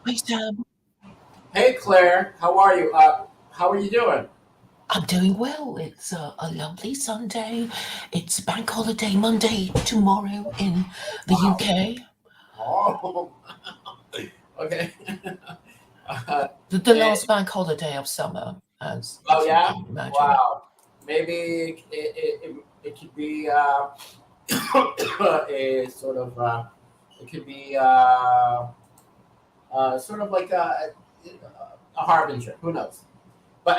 Hi Sam, Hey Claire, how are you? How are you doing? I'm doing well. It's a lovely Sunday. It's bank holiday Monday tomorrow in the Wow. UK. Oh, okay. Uh, The eh, last bank holiday of summer, as oh you yeah. can imagine. Wow. Maybe it could be a sort of it could be sort of like a harbinger. Who knows? But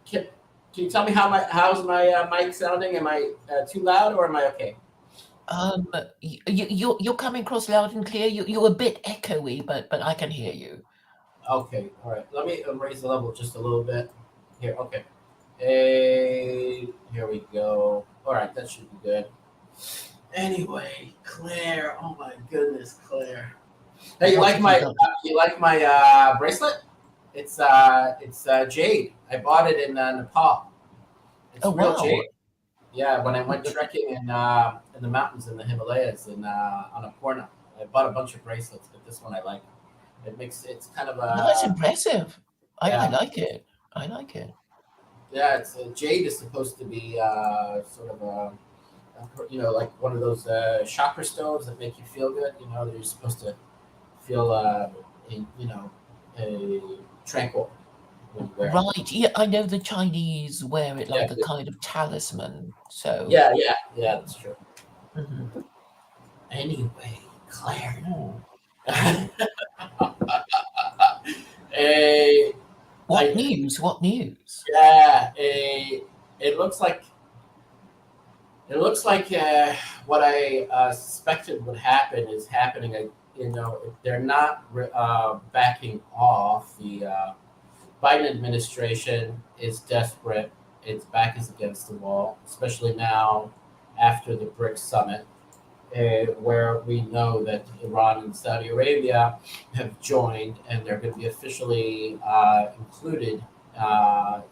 can, can you tell me how's my mic sounding? Am I too loud or am I okay? Um, you're coming across loud and clear. You're a bit echoey, but I can hear you. Okay, all right. Let me raise the level just a little bit. Here, okay. Hey, here we go. All right, that should be good. Anyway, Claire. Oh my goodness, Claire. Hey, What have you got? you like my bracelet? It's jade. I bought it in Nepal. Oh It's real wow! jade. Yeah, when I went trekking in the mountains in the Himalayas in on Annapurna, I bought a bunch of bracelets, but this one I like. It's kind of That's a impressive. I yeah. like it. I like it. Yeah, it's jade is supposed to be sort of like one of those chakra stones that make you feel good. You know, you're supposed to feel you know, a tranquil when you wear it. Right. Yeah, I know the Chinese wear it Yeah, like a kind of talisman. So. yeah, that's true. Mhm. Anyway, Claire, Oh. Oh. a What I news? What news? yeah a it looks like It looks like what I suspected would happen is happening. You know, if they're not backing off. The Biden administration is desperate. Its back is against the wall, especially now after the BRICS summit, where we know that Iran and Saudi Arabia have joined, and they're going to be officially included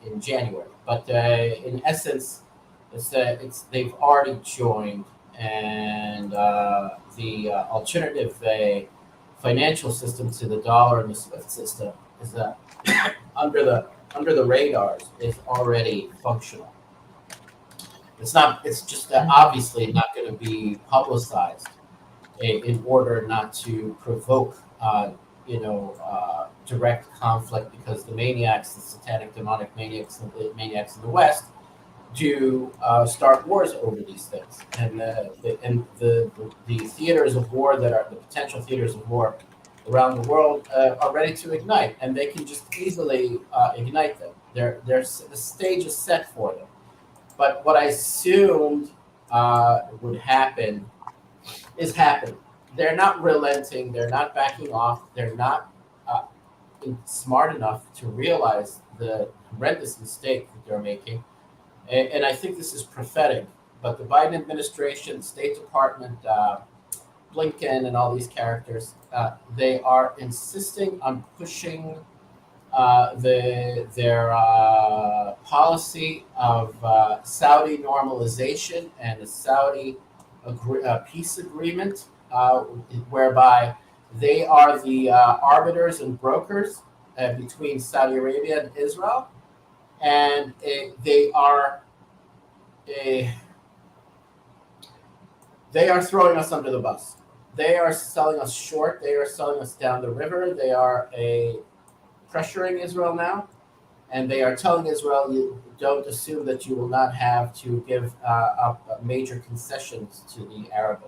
in January. But in essence, it's they've already joined, and the alternative financial system to the dollar and the SWIFT system is under the under the radars is already functional. It's not. It's just Mhm. obviously not going to be publicized in order not to provoke, direct conflict because the maniacs, the satanic, demonic maniacs in the West, do start wars over these things, and the theaters of war that are the potential theaters of war around the world are ready to ignite, and they can just easily ignite them. The stage is set for them. But what I assumed would happen is happening. They're not relenting. They're not backing off. They're not uh, smart enough to realize the horrendous mistake that they're making. And I think this is prophetic. But the Biden administration, State Department, Blinken, and all these characters, they are insisting on pushing their policy of Saudi normalization and a Saudi peace agreement, whereby they are the arbiters and brokers between Saudi Arabia and Israel, and uh, they are throwing us under the bus. They are selling us short. They are selling us down the river. They are pressuring Israel now, and they are telling Israel, you don't assume that you will not have to give up major concessions to the Arab,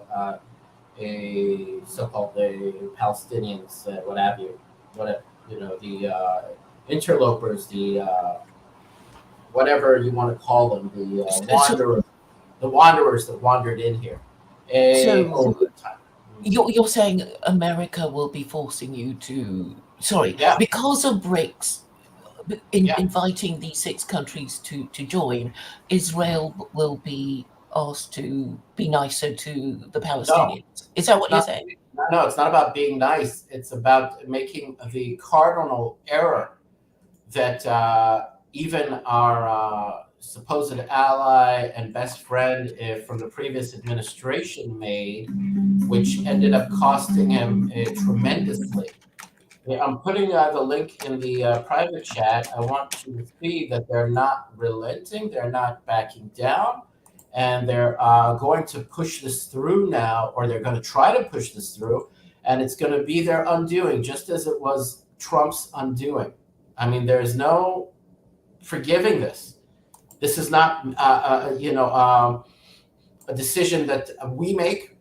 so-called the Palestinians, what have you, what the interlopers, the whatever you want to call them, So, the wanderers that wandered in here so over time. you're saying America will be forcing you to, sorry, Yeah, because of BRICS in yeah. inviting these six countries to join, Israel will be asked to be nicer to the No, Palestinians. Is that it's what you're not. saying? No, it's not about being nice. It's about making the cardinal error that even our supposed ally and best friend from the previous administration made, which ended up costing him tremendously. Yeah, I'm putting the link in the private chat. I want you to see that they're not relenting, they're not backing down, and they're going to push this through now, or they're going to try to push this through, and it's going to be their undoing, just as it was Trump's undoing. I mean, there is no forgiving this. This is not, a decision that we make.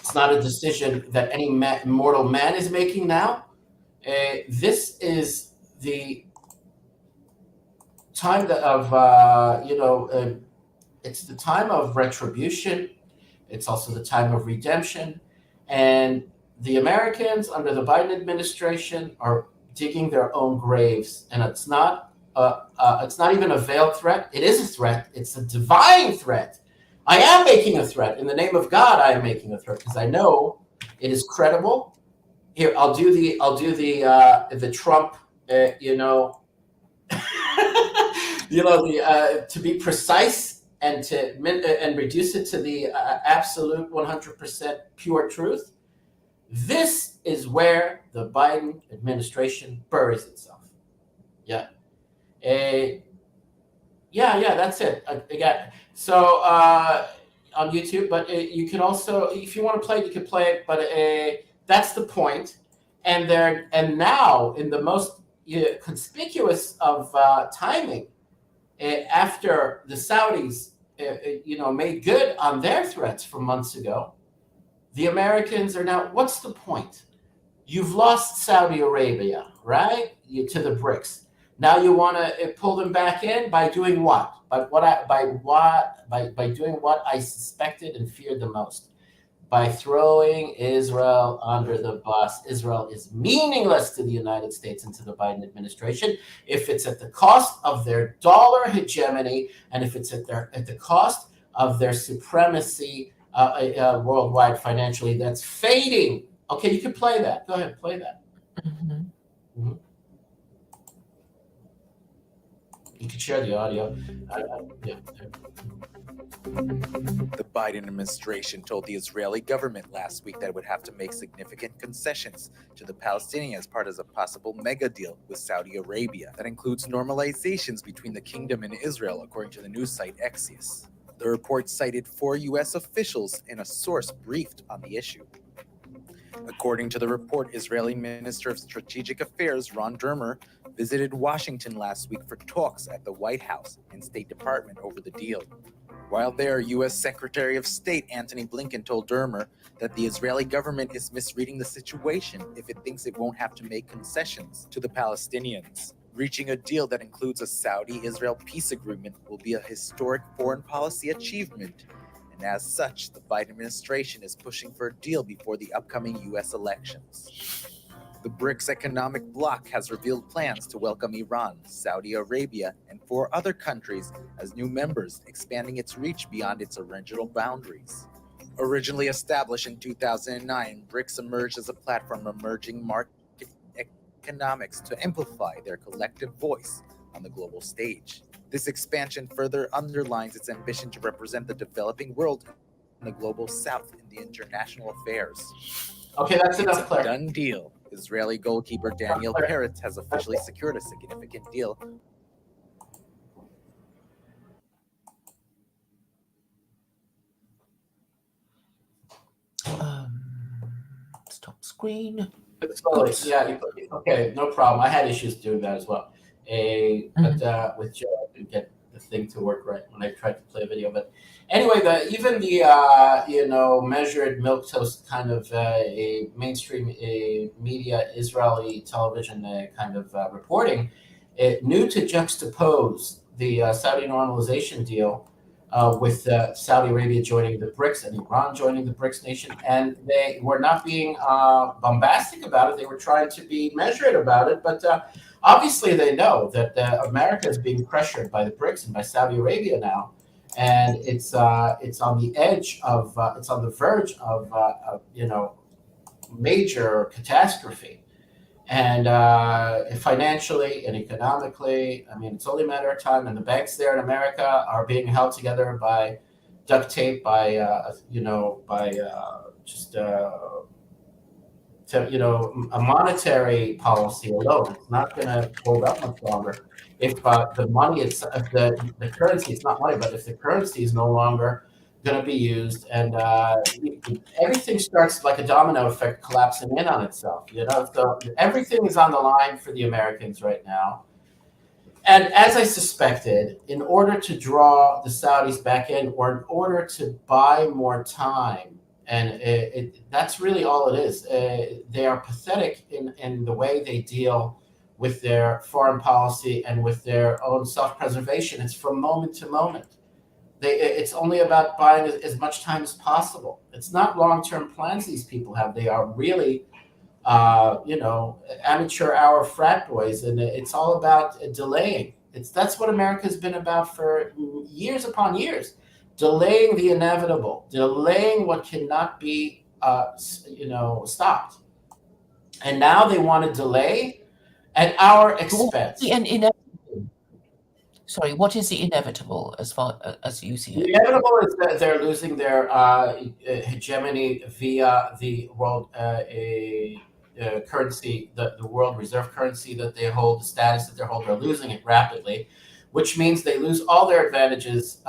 It's not a decision that any mortal man is making now. This is the time it's the time of retribution. It's also the time of redemption. And the Americans under the Biden administration are digging their own graves. And it's not even a veiled threat. It is a threat. It's a divine threat. I am making a threat. In the name of God, I am making a threat because I know it is credible. Here, I'll do the Trump, to be precise and and reduce it to the absolute 100% pure truth. This is where the Biden administration buries itself. Yeah. Yeah, that's it. Again, so on YouTube, but you can also, if you want to play it, you can play it. But that's the point. And now in the most conspicuous of timing, after the Saudis, made good on their threats from months ago, the Americans are now. What's the point? You've lost Saudi Arabia, right? To the BRICS. Now you want to pull them back in by doing what? By doing what I suspected and feared the most. By throwing Israel under the bus. Israel is meaningless to the United States and to the Biden administration if it's at the cost of their dollar hegemony and if it's at the cost of their supremacy worldwide financially. That's fading. Okay, you can play that. Go ahead, play that. Mm-hmm. You can share the audio. Yeah. The Biden administration told the Israeli government last week that it would have to make significant concessions to the Palestinians as part of a possible mega deal with Saudi Arabia that includes normalizations between the kingdom and Israel, according to the news site Axios. The report cited 4 U.S. officials in a source briefed on the issue. According to the report, Israeli Minister of Strategic Affairs Ron Dermer visited Washington last week for talks at the White House and State Department over the deal. While there, U.S. Secretary of State Antony Blinken told Dermer that the Israeli government is misreading the situation if it thinks it won't have to make concessions to the Palestinians. Reaching a deal that includes a Saudi-Israel peace agreement will be a historic foreign policy achievement, and as such, the Biden administration is pushing for a deal before the upcoming U.S. elections. The BRICS economic bloc has revealed plans to welcome Iran, Saudi Arabia, and 4 other countries as new members, expanding its reach beyond its original boundaries. Originally established in 2009, BRICS emerged as a platform of emerging market economics to amplify their collective voice on the global stage. This expansion further underlines its ambition to represent the developing world and the global south in the international affairs. Okay, that's enough, Claire. Done deal. Israeli goalkeeper Daniel Peretz has officially secured a significant deal. Stop screen. Yeah, okay, no problem. I had issues doing that as well. But with Joe, I didn't get the thing to work right when I tried to play a video. But anyway, even the measured milquetoast kind of a mainstream media, Israeli television kind of reporting, knew to juxtapose the Saudi normalization deal with Saudi Arabia joining the BRICS and Iran joining the BRICS nation. And they were not being bombastic about it. They were trying to be measured about it. But obviously they know that America is being pressured by the BRICS and by Saudi Arabia now. And it's on the edge of, it's on the verge of, major catastrophe. And financially and economically, I mean, it's only a matter of time. And the banks there in America are being held together by duct tape, by a monetary policy alone. It's not going to hold up much longer if the money, if the currency, it's not money, but if the currency is no longer going to be used, and everything starts like a domino effect collapsing in on itself. So everything is on the line for the Americans right now. And as I suspected, in order to draw the Saudis back in, or in order to buy more time, and that's really all it is. They are pathetic in the way they deal with their foreign policy and with their own self-preservation. It's from moment to moment. It's only about buying as much time as possible. It's not long-term plans these people have. They are really, amateur hour frat boys, and it's all about delaying. That's what America's been about for years upon years. Delaying the inevitable, delaying what cannot be, stopped. And now they want to delay at our expense. Sorry, what is the inevitable as far as you see it? The inevitable is that they're losing their hegemony via the world currency, the world reserve currency that they hold, the status that they hold. They're losing it rapidly, which means they lose all their advantages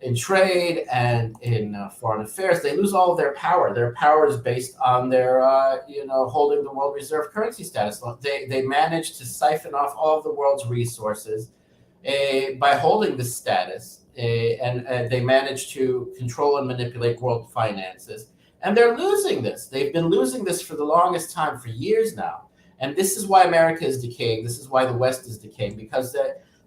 in trade and in foreign affairs. They lose all of their power. Their power is based on their, holding the world reserve currency status. They manage to siphon off all of the world's resources by holding this status, and they manage to control and manipulate world finances. And they're losing this. They've been losing this for the longest time, for years now. And this is why America is decaying. This is why the West is decaying, because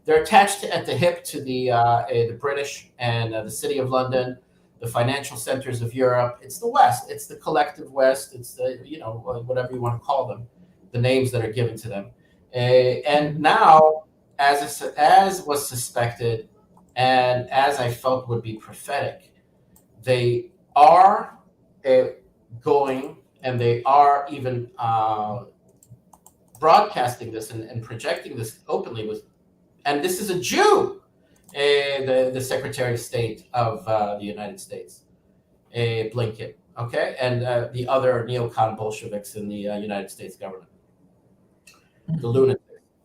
they're attached at the hip to the British and the City of London, the financial centers of Europe. It's the West. It's the collective West. It's the, whatever you want to call them, the names that are given to them. And now, as was suspected, and as I felt would be prophetic, they are going, and they are even broadcasting this and projecting this openly with. And this is a Jew, the Secretary of State of the United States, Blinken, okay, and the other neocon Bolsheviks in the United States government, the lunatics,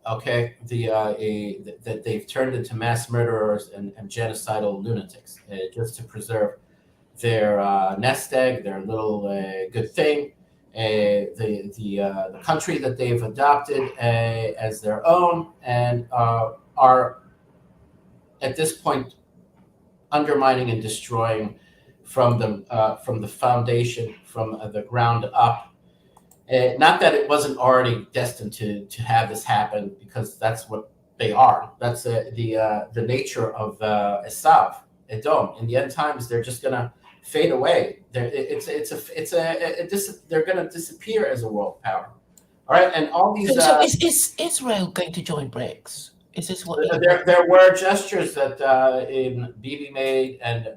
okay, that they've turned into mass murderers and genocidal lunatics just to preserve their nest egg, their little good thing. The country that they've adopted as their own, and are at this point undermining and destroying from the foundation, from the ground up. Not that it wasn't already destined to have this happen, because that's what they are. That's the nature of Esav, Edom. In the end times, they're just gonna fade away. They're going to disappear as a world power. All right, and all these. So is Israel going to join BRICS? Is this what? There were gestures that Bibi made, and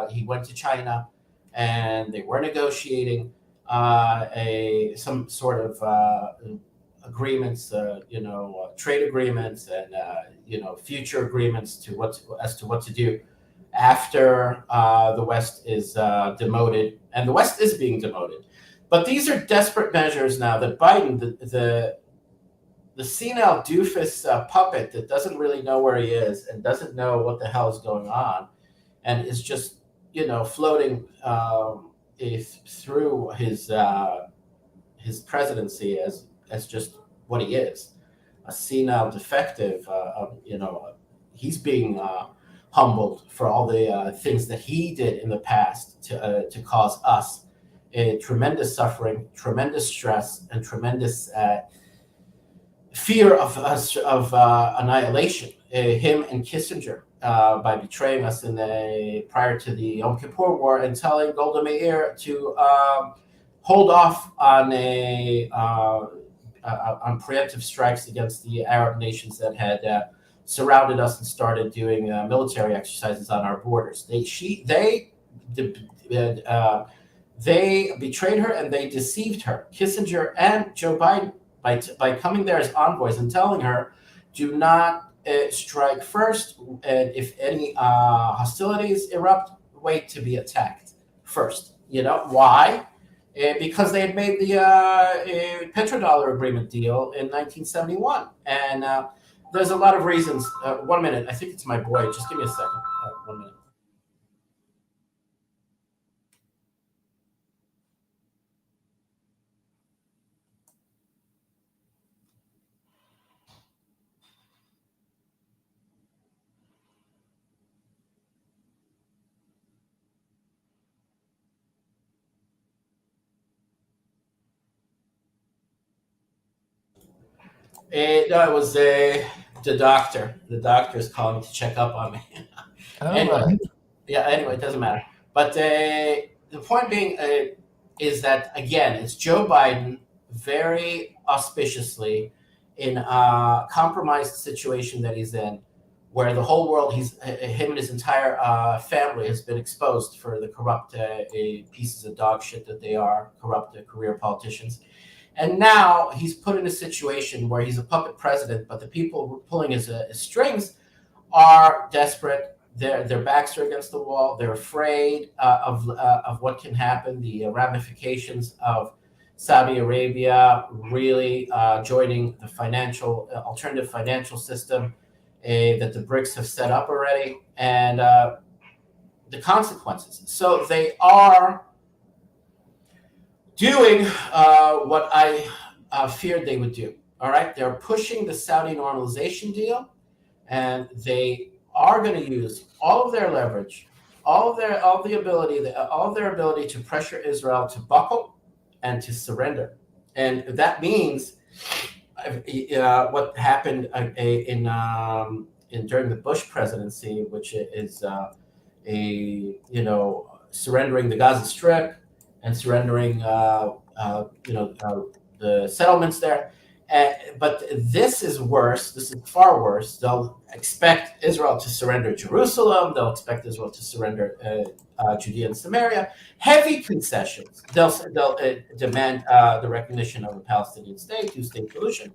he went to China, and they were negotiating some sort of agreements, trade agreements, and future agreements as to what to do after the West is demoted, and the West is being demoted. But these are desperate measures now that Biden, the senile doofus puppet that doesn't really know where he is and doesn't know what the hell is going on, and is just floating through his presidency as just what he is, a senile defective. He's being humbled for all the things that he did in the past to cause us tremendous suffering, tremendous stress, and tremendous fear of annihilation. Him and Kissinger, by betraying us prior to the Yom Kippur War, and telling Golda Meir to hold off on preemptive strikes against the Arab nations that had surrounded us and started doing military exercises on our borders. They betrayed her, and they deceived her, Kissinger and Joe Biden, by coming there as envoys and telling her, do not strike first, and if any hostilities erupt, wait to be attacked first. Why? because they had made the petrodollar agreement deal in 1971. And there's a lot of reasons. 1 minute. I think it's my boy. Just give me a second. 1 minute. No, it was the doctor. The doctor is calling to check up on me. Anyway, right. Anyway, it doesn't matter. But the point being is that, again, it's Joe Biden very auspiciously in a compromised situation that he's in, where the whole world, him and his entire family has been exposed for the corrupt pieces of dog shit that they are, corrupt career politicians. And now he's put in a situation where he's a puppet president, but the people pulling his strings are desperate. Their backs are against the wall. They're afraid of what can happen, the ramifications of Saudi Arabia really joining the alternative financial system that the BRICS have set up already, and the consequences. So they are doing what I feared they would do. All right, they're pushing the Saudi normalization deal, and they are going to use all of their leverage, all of their ability to pressure Israel to buckle and to surrender. And that means what happened during the Bush presidency, which is surrendering the Gaza Strip and surrendering the settlements there. But this is worse. This is far worse. They'll expect Israel to surrender Jerusalem. They'll expect Israel to surrender Judea and Samaria. Heavy concessions. They'll demand the recognition of a Palestinian state, two-state solution.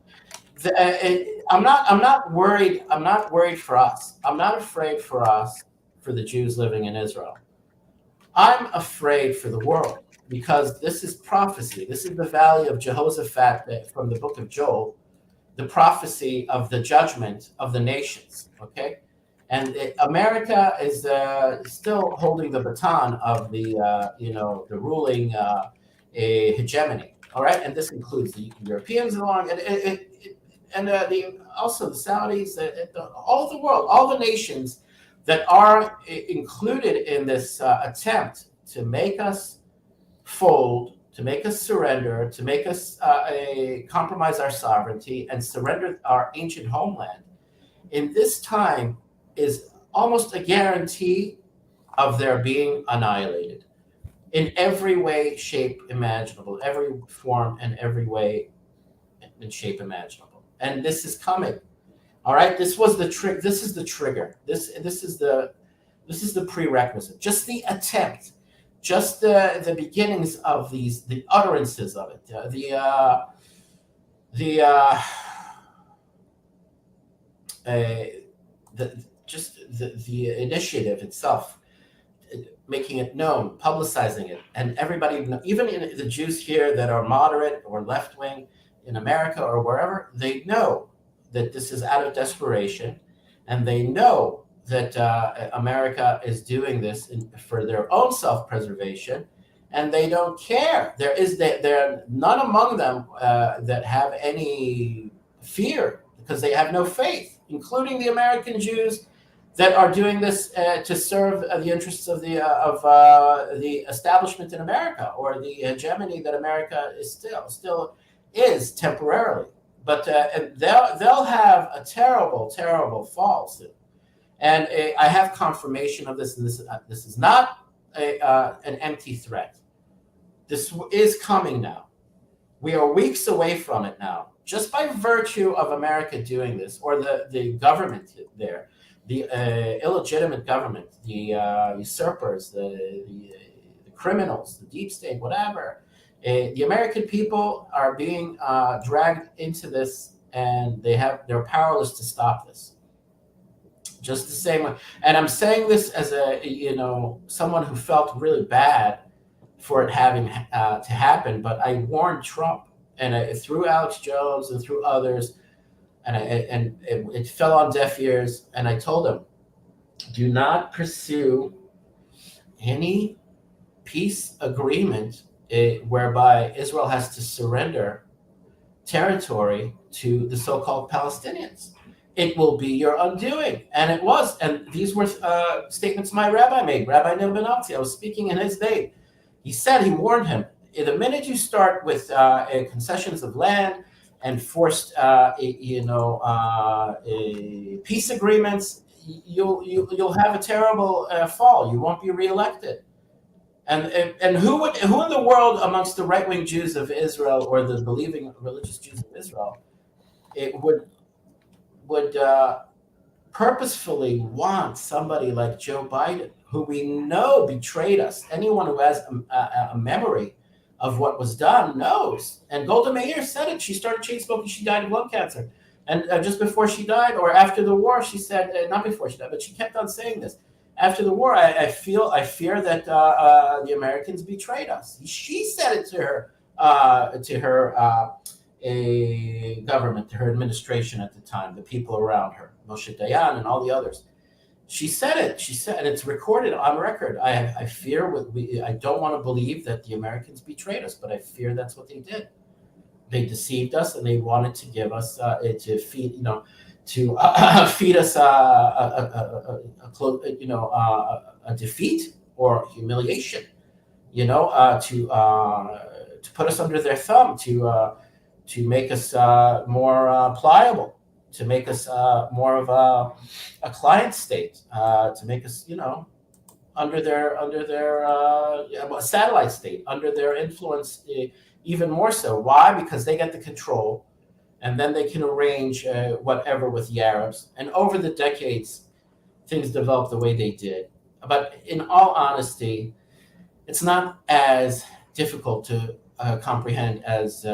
I'm not worried. I'm not worried for us. I'm not afraid for us, for the Jews living in Israel. I'm afraid for the world, because this is prophecy. This is the valley of Jehoshaphat from the book of Joel, the prophecy of the judgment of the nations. Okay, and America is still holding the baton of the ruling hegemony. All right, and this includes the Europeans along, and also the Saudis, all the world, all the nations that are included in this attempt to make us fold, to make us surrender, to make us compromise our sovereignty and surrender our ancient homeland. In this time is almost a guarantee of their being annihilated in every way, shape imaginable, every form and every way and shape imaginable. And this is coming. All right, this was the trick. This is the trigger. This is the prerequisite. Just the attempt, just the beginnings of the utterances of it, the initiative itself, making it known, publicizing it, and everybody, even the Jews here that are moderate or left wing in America or wherever, they know that this is out of desperation, and they know that America is doing this for their own self-preservation, and they don't care. There are none among them that have any fear, because they have no faith, including the American Jews that are doing this to serve the interests of the establishment in America, or the hegemony that America is still is temporarily. But they'll have a terrible, terrible fall soon. And I have confirmation of this, and this is not an empty threat. This is coming now. We are weeks away from it now, just by virtue of America doing this, or the government there, the illegitimate government, the usurpers, the criminals, the deep state, whatever. The American people are being dragged into this, and they're powerless to stop this. Just the same way, and I'm saying this as someone who felt really bad for it having to happen. But I warned Trump, and through Alex Jones and through others, and it fell on deaf ears. And I told him, do not pursue any peace agreement whereby Israel has to surrender territory to the so-called Palestinians. It will be your undoing. And it was. And these were statements my rabbi made, Rabbi Nir Benalti. I was speaking in his name. He said, he warned him, the minute you start with concessions of land and forced, peace agreements, you'll have a terrible fall. You won't be reelected. And who in the world amongst the right-wing Jews of Israel or the believing religious Jews of Israel it would purposefully want somebody like Joe Biden, who we know betrayed us? Anyone who has a memory of what was done knows. And Golda Meir said it. She started chain smoking. She died of lung cancer. And just before she died, or after the war, she said, not before she died, but she kept on saying this. After the war, I fear that the Americans betrayed us. She said it to her government, to her administration at the time, the people around her, Moshe Dayan and all the others. She said it. She said, and it's recorded on record. I fear I don't want to believe that the Americans betrayed us, but I fear that's what they did. They deceived us, and they wanted to give us to feed, feed us a defeat or humiliation, to put us under their thumb, to make us more pliable, to make us more of a client state, to make us, under their satellite state, under their influence, even more so. Why? Because they get the control, and then they can arrange whatever with the Arabs. And over the decades, things developed the way they did. But in all honesty, it's not as difficult to comprehend as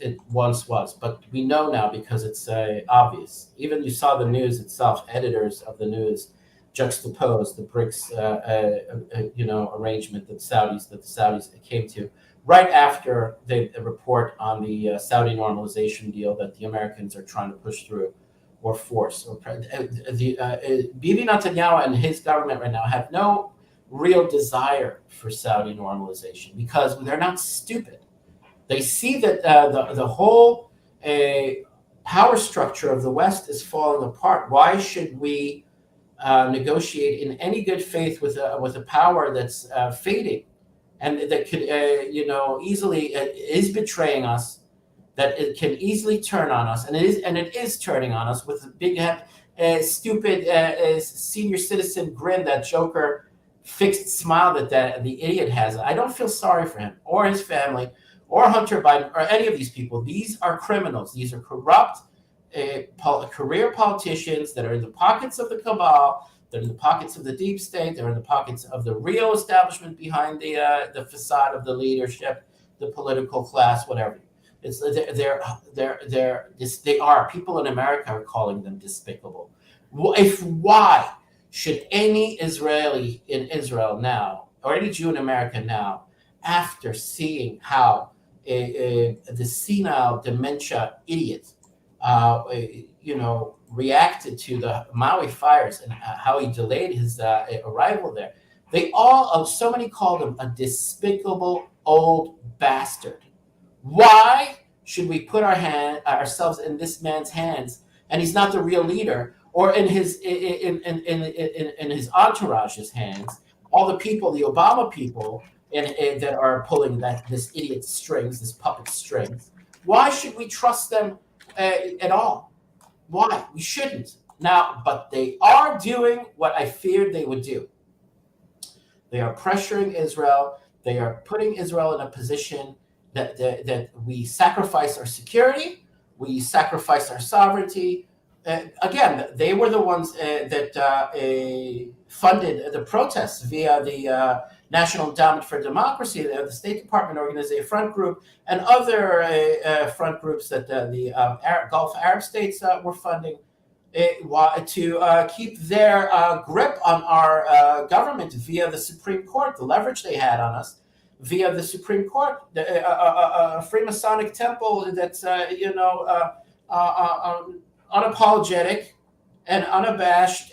it once was. But we know now because it's obvious. Even you saw the news itself, editors of the news juxtaposed the BRICS arrangement that the Saudis came to right after the report on the Saudi normalization deal that the Americans are trying to push through or force. Bibi Netanyahu and his government right now have no real desire for Saudi normalization because they're not stupid. They see that the whole power structure of the West is falling apart. Why should we negotiate in any good faith with a power that's fading and that could easily is betraying us, that it can easily turn on us, and it is turning on us with a big stupid senior citizen grin, that Joker fixed smile that the idiot has. I don't feel sorry for him or his family or Hunter Biden or any of these people. These are criminals. These are corrupt career politicians that are in the pockets of the cabal. They're in the pockets of the deep state. They're in the pockets of the real establishment behind the facade of the leadership, the political class, whatever. They are. People in America are calling them despicable. Why should any Israeli in Israel now, or any Jew in America now, after seeing how the senile dementia idiot, reacted to the Maui fires and how he delayed his arrival there, so many called him a despicable old bastard. Why should we put ourselves in this man's hands, and he's not the real leader, or in his entourage's hands, all the people, the Obama people, that are pulling this idiot's strings, this puppet strings? Why should we trust them at all? Why? We shouldn't. Now, but they are doing what I feared they would do. They are pressuring Israel. They are putting Israel in a position that we sacrifice our security, we sacrifice our sovereignty. Again, they were the ones that funded the protests via the National Endowment for Democracy, the State Department organization front group, and other front groups that the Gulf Arab states were funding to keep their grip on our government via the Supreme Court, the leverage they had on us. via the Supreme Court, a Freemasonic temple that's unapologetic and unabashed,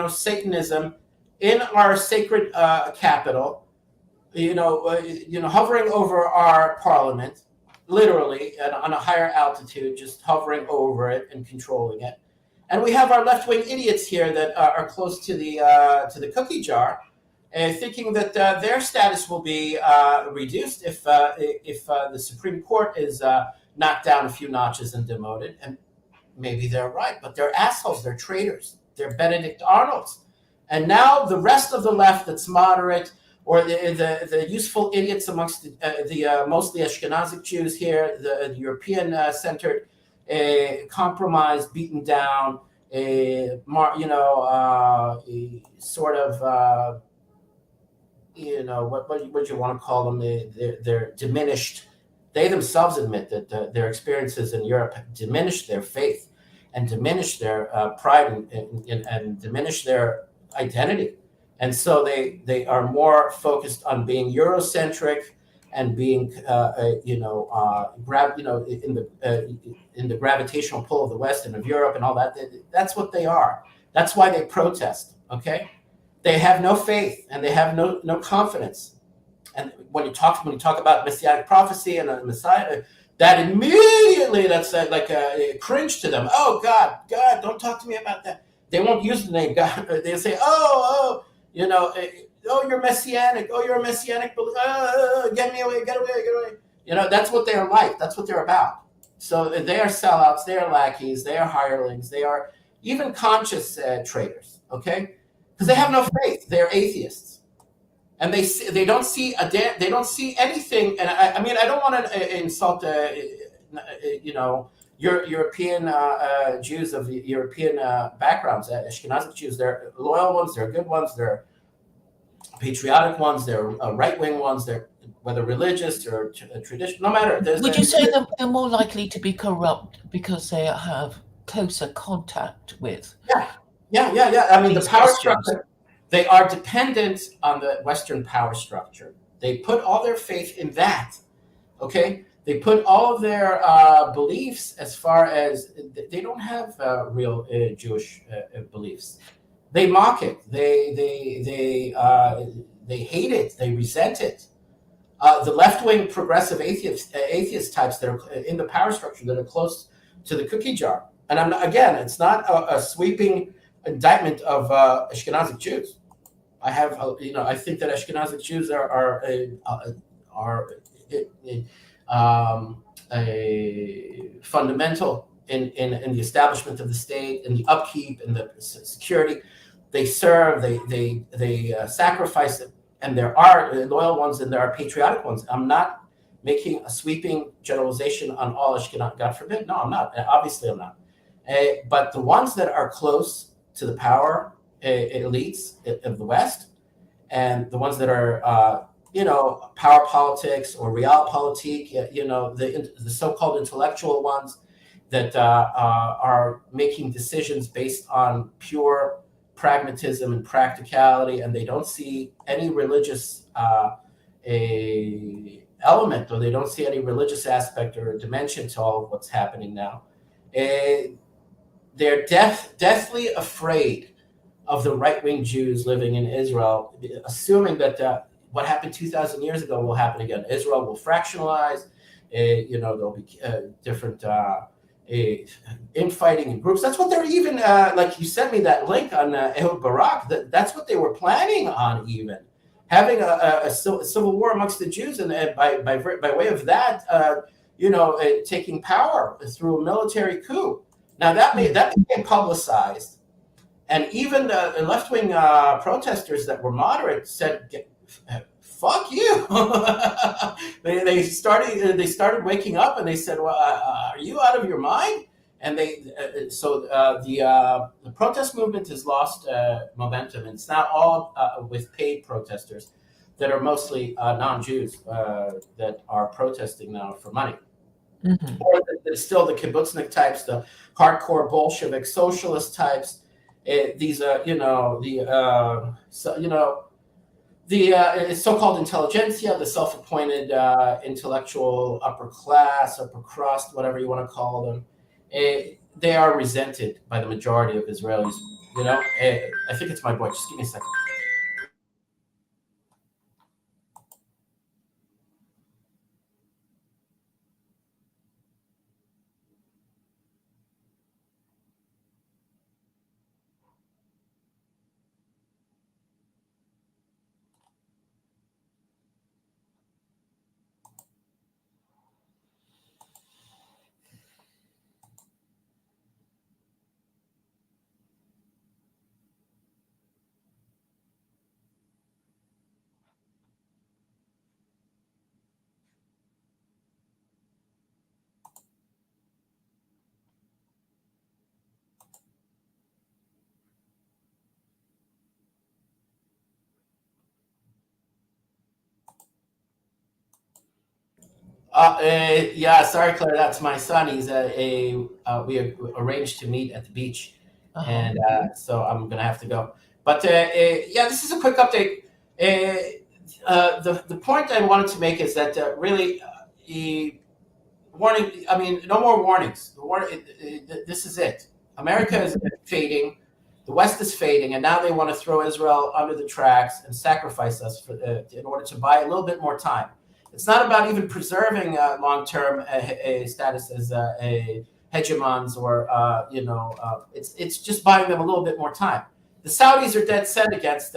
Satanism in our sacred capital, hovering over our parliament, literally, and on a higher altitude, just hovering over it and controlling it. And we have our left-wing idiots here that are close to the cookie jar, thinking that their status will be reduced if the Supreme Court is knocked down a few notches and demoted. And maybe they're right, but they're assholes. They're traitors. They're Benedict Arnolds. And now the rest of the left that's moderate, or the useful idiots amongst the mostly Ashkenazi Jews here, the European-centered, compromised, beaten down, sort of, what you want to call them? They're diminished. They themselves admit that their experiences in Europe have diminished their faith and diminished their pride and diminished their identity. And so they are more focused on being Eurocentric and being, in the gravitational pull of the West and of Europe and all that. That's what they are. That's why they protest. Okay, they have no faith and they have no confidence. And when you talk about messianic prophecy and a Messiah, that immediately that's like a cringe to them. Oh God, don't talk to me about that. They won't use the name God. They say, oh, you're messianic. Oh, you're a messianic. Get me away, get away. That's what they're like. That's what they're about. So they are sellouts. They are lackeys. They are hirelings. They are even conscious traitors. Okay, because they have no faith. They're atheists, and they don't see anything. And I mean, I don't want to insult European Jews of European backgrounds, Ashkenazi Jews. They're loyal ones, they're good ones, they're patriotic ones, they're right-wing ones, they're whether religious or traditional, no matter. Would you say they're more likely to be corrupt because they have closer contact with? Yeah. I mean, the power structure, they are dependent on the Western power structure. They put all their faith in that, okay? They put all of their beliefs as far as they don't have real Jewish beliefs. They mock it. They hate it. They resent it. The left-wing progressive atheist types that are in the power structure that are close to the cookie jar. And it's not a sweeping indictment of Ashkenazi Jews. I think that Ashkenazi Jews are fundamental in the establishment of the state and the upkeep and the security. They serve, they sacrifice it, and there are loyal ones and there are patriotic ones. I'm not making a sweeping generalization on all Ashkenazi, God forbid. No, I'm not. Obviously, I'm not. But the ones that are close to the power elites of the West, and the ones that are power politics or realpolitik, the so-called intellectual ones that are making decisions based on pure pragmatism and practicality, and they don't see any religious element, or they don't see any religious aspect or dimension to all of what's happening now. They're deathly afraid of the right-wing Jews living in Israel, assuming that what happened 2,000 years ago will happen again. Israel will fractionalize. There'll be different infighting in groups. That's what they're even like. You sent me that link on Ehud Barak. That's what they were planning on, even having a civil war amongst the Jews, and by way of that, taking power through a military coup. Now that became publicized, and even the left-wing protesters that were moderate said, "Fuck you!" they started waking up, and they said, "Well, are you out of your mind?" And the protest movement has lost momentum. And it's now all with paid protesters that are mostly non-Jews that are protesting now for money. Mm-hmm. Or it's still the kibbutznik types, the hardcore Bolshevik socialist types. These the so-called intelligentsia, the self-appointed intellectual upper class, upper crust, whatever you want to call them, they are resented by the majority of Israelis. You know, I think it's my boy. Just give me a second. Yeah, sorry, Claire. That's my son. He's we arranged to meet at the beach, and so I'm gonna have to go. But yeah, this is a quick update. The point I wanted to make is that really, warning. I mean, no more warnings. This is it. America is fading. The West is fading, and now they want to throw Israel under the tracks and sacrifice us in order to buy a little bit more time. It's not about even preserving long-term a status as a hegemons or it's just buying them a little bit more time. The Saudis are dead set against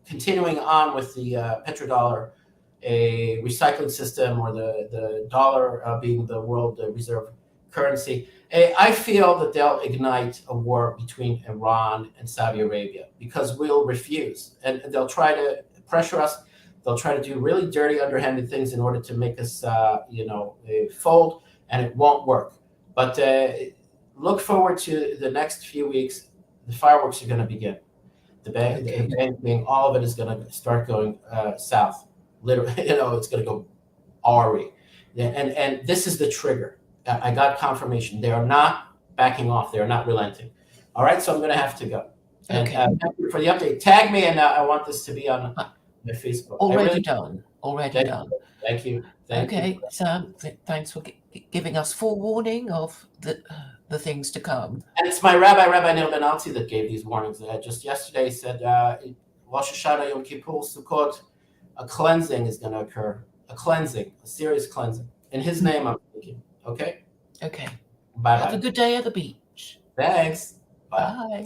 continuing on with the petrodollar, a recycling system, or the dollar being the world reserve currency. I feel that they'll ignite a war between Iran and Saudi Arabia because we'll refuse, and they'll try to pressure us. They'll try to do really dirty, underhanded things in order to make us, fold, and it won't work. But look forward to the next few weeks. The fireworks are going to begin. The banking, all of it is going to start going south. Literally, it's going to go awry. And this is the trigger. I got confirmation. They are not backing off. They are not relenting. All right, so I'm going to have to go. Okay. And thank you for the update. Tag me, and I want this to be on my Facebook. Already done. Thank you. Okay, Sam, thanks for giving us forewarning of the things to come. And it's my Rabbi Neil Ben Alti that gave these warnings. Just yesterday said, Rosh Hashanah, Yom Kippur, Sukkot, a cleansing is going to occur. A serious cleansing. In his name, I'm thinking. Okay? Okay. Bye. Have a good day at the beach. Thanks. Bye. Bye.